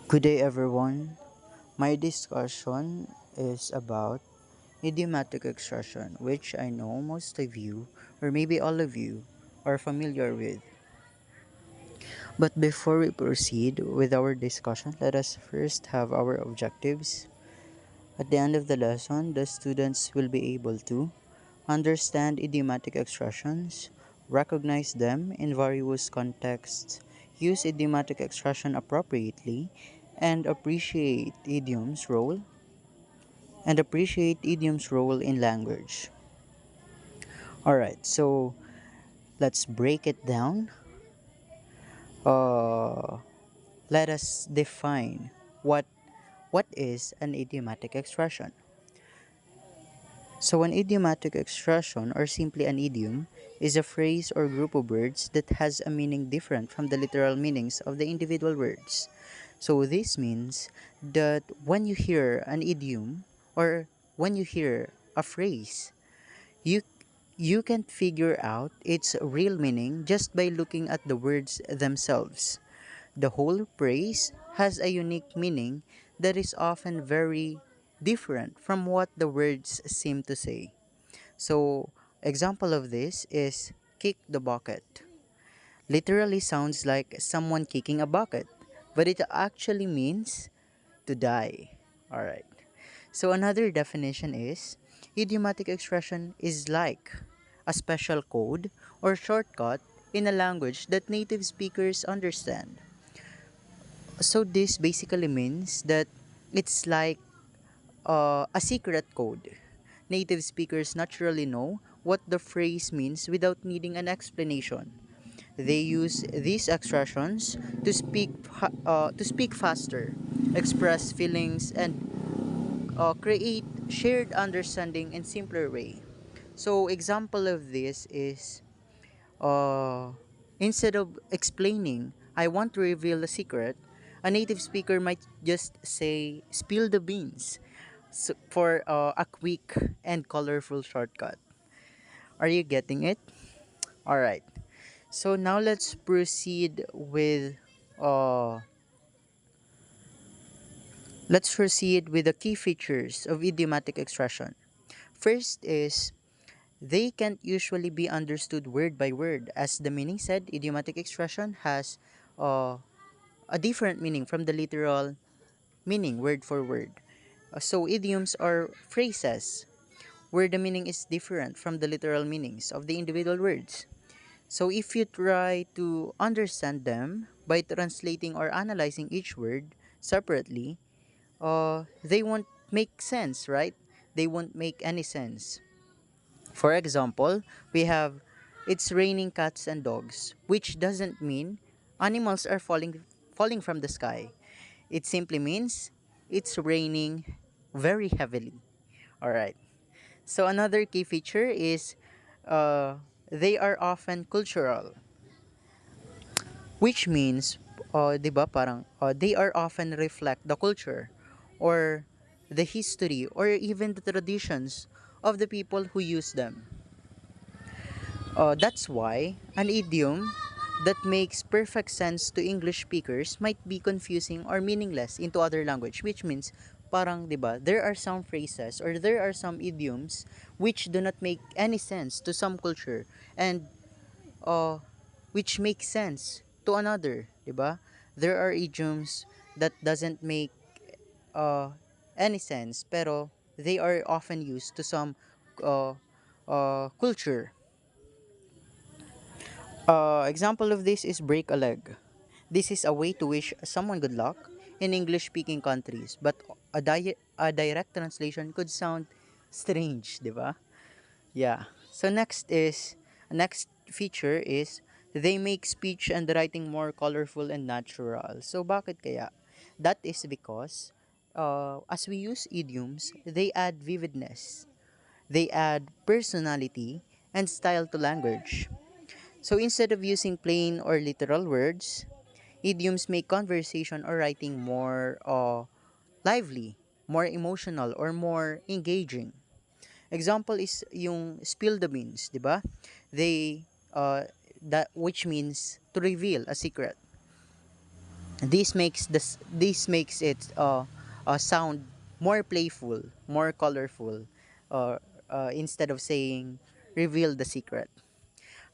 Good day, everyone. My discussion is about idiomatic expression, which I know most of you, or maybe all of you, are familiar with. But before we proceed with our discussion, let us first have our objectives. At the end of the lesson, the students will be able to understand idiomatic expressions, recognize them in various contexts, use idiomatic expression appropriately, and appreciate idiom's role in language. All right, so let's break it down. Uh, Let us define what is an idiomatic expression. So, an idiomatic expression, or simply an idiom, is a phrase or group of words that has a meaning different from the literal meanings of the individual words. So, this means that when you hear an idiom or when you hear a phrase, you you can figure out its real meaning just by looking at the words themselves. The whole phrase has a unique meaning that is often very different from what the words seem to say. So, example of this is kick the bucket. Literally sounds like someone kicking a bucket, but it actually means to die. All right. So another definition is idiomatic expression is like a special code or shortcut in a language that native speakers understand. So this basically means that it's like a secret code. Native speakers naturally know what the phrase means without needing an explanation. They use these expressions to speak faster, express feelings, and create shared understanding in simpler way. So example of this is uh, instead of explaining, I want to reveal a secret, a native speaker might just say, spill the beans for a quick and colorful shortcut. Are you getting it? All right. So now uh, let's proceed with the key features of idiomatic expression. First is they can't usually be understood word by word. As the meaning said, idiomatic expression has uh, a different meaning from the literal meaning, word for word. So, idioms are phrases where the meaning is different from the literal meanings of the individual words. So, if you try to understand them by translating or analyzing each word separately, they won't make sense, right? They won't make any sense. For example, we have it's raining cats and dogs, which doesn't mean animals are falling from the sky. It simply means it's raining very heavily. All right. So another key feature is they are often cultural, which means 'di ba parang they are often reflect the culture or the history or even the traditions of the people who use them. That's why an idiom that makes perfect sense to English speakers might be confusing or meaningless into other language, which means parang 'di ba there are some phrases or there are some idioms which do not make any sense to some culture and uh, which make sense to another, 'di ba? There are idioms that doesn't make uh, any sense pero they are often used to some uh, culture. Example of this is break a leg. This is a way to wish someone good luck in English speaking countries, but a direct translation could sound strange, di ba? Yeah. So next feature is they make speech and writing more colorful and natural. So bakit kaya? That is because as we use idioms, they add vividness, they add personality and style to language. So instead of using plain or literal words, idioms make conversation or writing more lively, more emotional, or more engaging. Example is yung spill the beans, di ba? They that which means to reveal a secret. This makes it sound more playful, more colorful, uh, instead of saying reveal the secret.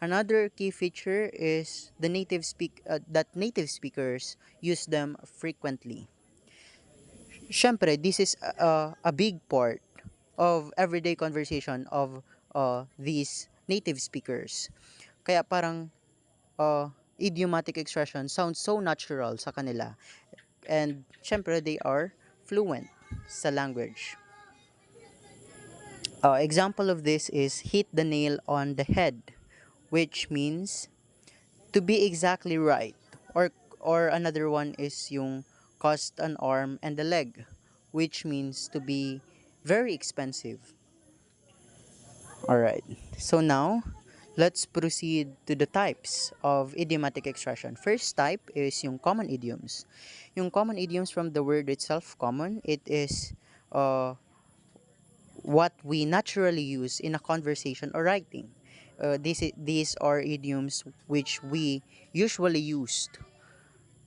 Another key feature is that native speakers use them frequently. Syempre, this is a big part of everyday conversation of these native speakers. Kaya parang idiomatic expression sounds so natural sa kanila. And syempre, they are fluent sa language. Example of this is hit the nail on the head, which means to be exactly right. Or another one is yung cost an arm and a leg, which means to be very expensive. Alright, so now let's proceed to the types of idiomatic expression. First type is yung common idioms. Yung common idioms from the word itself, common, it is uh, what we naturally use in a conversation or writing. These are idioms which we usually used,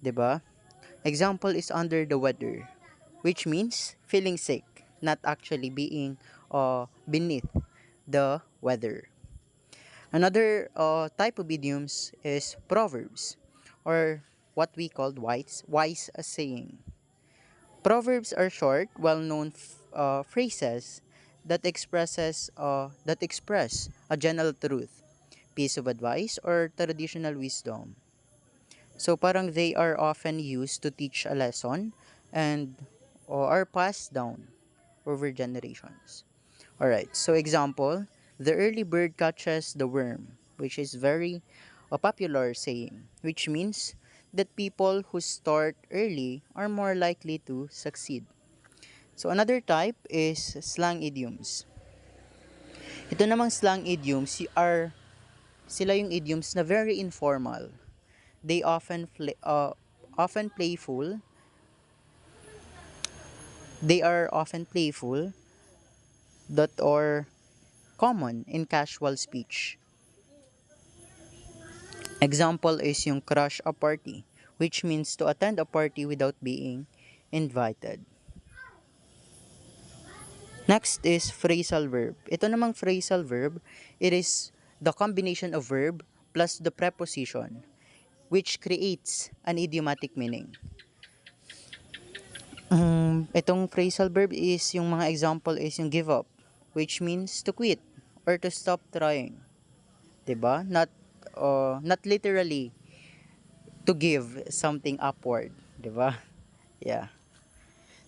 'di ba? Example is under the weather, which means feeling sick, not actually being beneath the weather. Another type of idioms is proverbs, or what we called wise saying. Proverbs are short, well-known phrases that express a general truth, piece of advice, or traditional wisdom. So parang they are often used to teach a lesson and or are passed down over generations. All right. So example, the early bird catches the worm, which is very a popular saying, which means that people who start early are more likely to succeed. So another type is slang idioms. Ito namang slang idioms sila yung idioms na very informal. They often playful. They are often playful that are common in casual speech. Example is yung crush a party, which means to attend a party without being invited. Next is phrasal verb. Ito namang phrasal verb, it is the combination of verb plus the preposition, which creates an idiomatic meaning. Itong phrasal verb is yung mga example is yung give up, which means to quit or to stop trying. 'Di ba? Not literally to give something upward, 'di ba? Yeah.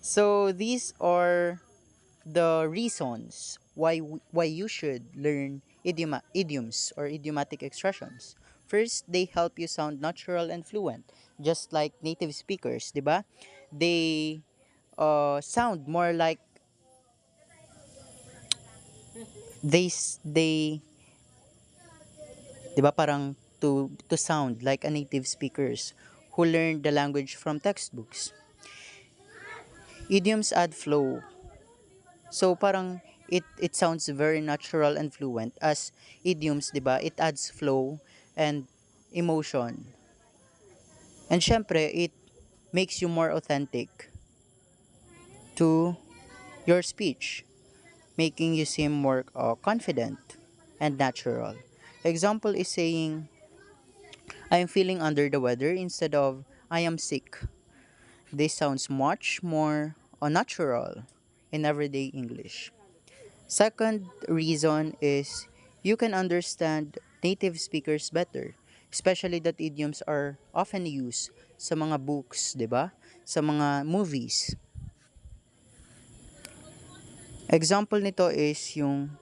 So these are the reasons why you should learn idioms or idiomatic expressions. First, they help you sound natural and fluent, just like native speakers, 'di ba? They sound more like they 'di ba parang to sound like a native speakers who learned the language from textbooks. Idioms add flow. So parang it sounds very natural and fluent as idioms, 'di ba? It adds flow and emotion. And syempre, it makes you more authentic to your speech, making you seem more confident and natural. Example is saying I am feeling under the weather instead of I am sick. This sounds much more natural in everyday English. Second reason is you can understand native speakers better, especially that idioms are often used sa mga books, 'di ba? Sa mga movies. Example nito is yung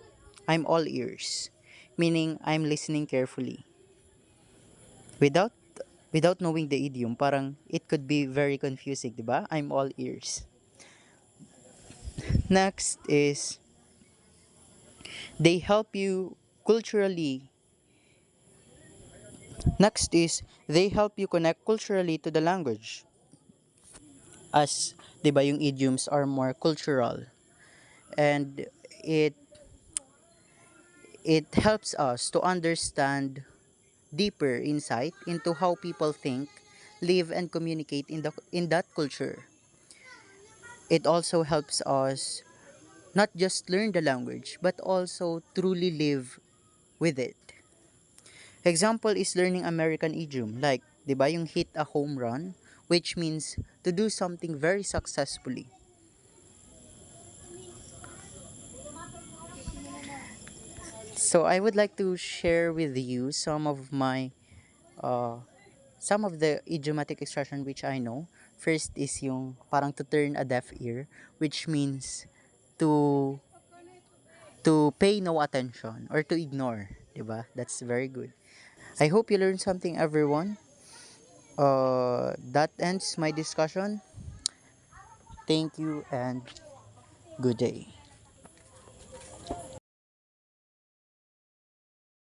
I'm all ears, meaning I'm listening carefully. Without without knowing the idiom, parang it could be very confusing, 'di ba? I'm all ears. Next is they help you culturally. Next is they help you connect culturally to the language. As 'di ba yung idioms are more cultural and it it helps us to understand deeper insight into how people think, live and communicate in that culture. It also helps us not just learn the language but also truly live with it. Example is learning American idiom like 'di ba yung hit a home run, which means to do something very successfully. So I would like to share with you uh some of the idiomatic expression which I know. First is yung parang to turn a deaf ear, which means to pay no attention or to ignore, 'di ba? That's very good. I hope you learned something, everyone. That ends my discussion. Thank you and good day.